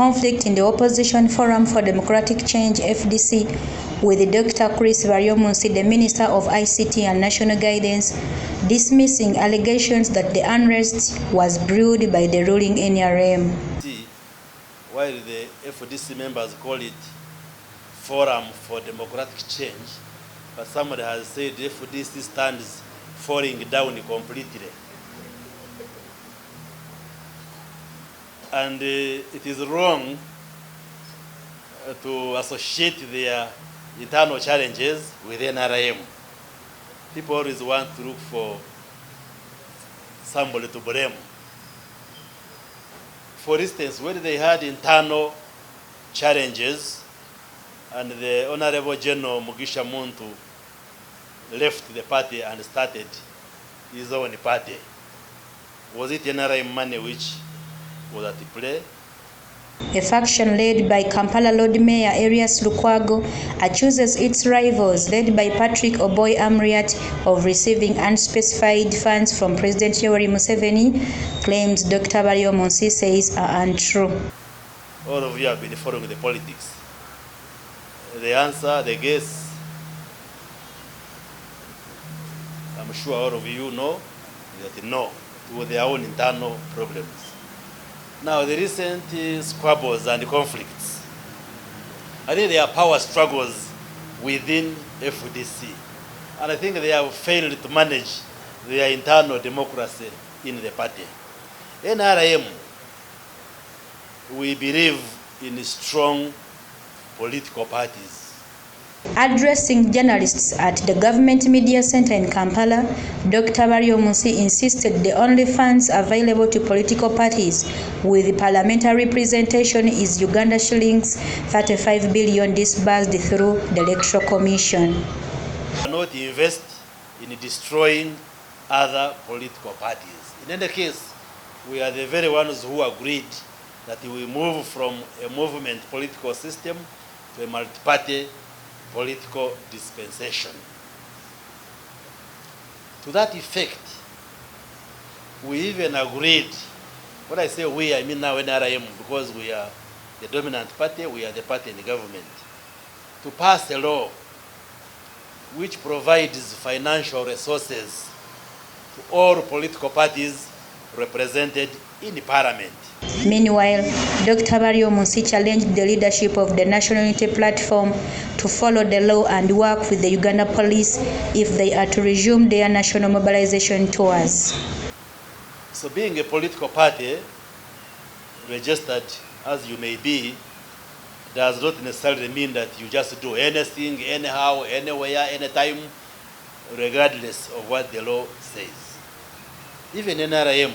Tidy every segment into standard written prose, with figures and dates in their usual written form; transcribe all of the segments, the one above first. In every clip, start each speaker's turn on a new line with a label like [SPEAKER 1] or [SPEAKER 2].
[SPEAKER 1] conflict in the Opposition Forum for Democratic Change (FDC) with Dr. Chris Baryomunsi, the Minister of ICT and National Guidance, dismissing allegations that the unrest was brewed by the ruling NRM.
[SPEAKER 2] While the FDC members call it Forum for Democratic Change, but somebody has said the FDC stands falling down completely. And it is wrong to associate their internal challenges with NRM. People always want to look for somebody to blame. For instance, when they had internal challenges and the Honorable General Mugisha Muntu left the party and started his own party, was it NRM money which was at play?
[SPEAKER 1] A faction led by Kampala Lord Mayor Erias Lukwago accuses its rivals, led by Patrick Oboy Amriat, of receiving unspecified funds from President Yoweri Museveni. Claims Dr. Baryomunsi says are untrue.
[SPEAKER 2] All of you have been following the politics. The answer, the guess, I'm sure all of you know that no, to their own internal problems. Now, the recent squabbles and conflicts, I think there are power struggles within FDC, and I think they have failed to manage their internal democracy in the party. NRM, we believe in strong political parties.
[SPEAKER 1] Addressing journalists at the Government Media Center in Kampala, Dr. Baryomunsi insisted the only funds available to political parties with parliamentary representation is Uganda shillings 35 billion disbursed through the Electoral Commission.
[SPEAKER 2] We cannot invest in destroying other political parties. In any case, we are the very ones who agreed that we move from a movement political system to a multi-party political dispensation. To that effect, we even agreed, when I say we, I mean now NRM, because we are the dominant party, we are the party in the government, to pass a law which provides financial resources to all political parties represented in the parliament.
[SPEAKER 1] Meanwhile, Dr. Baryomunsi challenged the leadership of the National Unity Platform to follow the law and work with the Uganda police if they are to resume their national mobilization tours.
[SPEAKER 2] So being a political party, registered as you may be, does not necessarily mean that you just do anything, anyhow, anywhere, anytime, regardless of what the law says. Even NRM,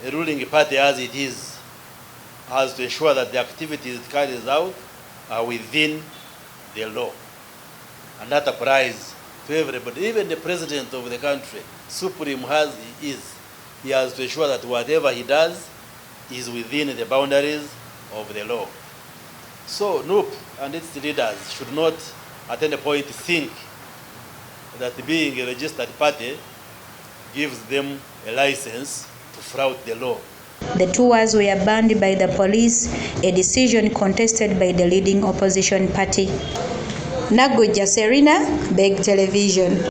[SPEAKER 2] a ruling party as it is, has to ensure that the activities it carries out are within the law. And that applies to everybody. Even the president of the country, supreme as he has to ensure that whatever he does is within the boundaries of the law. So NUP and its leaders should not at any point think that being a registered party gives them a license to flout the law.
[SPEAKER 1] The tours were banned by the police, a decision contested by the leading opposition party. Nagoja Serena, Beg Television.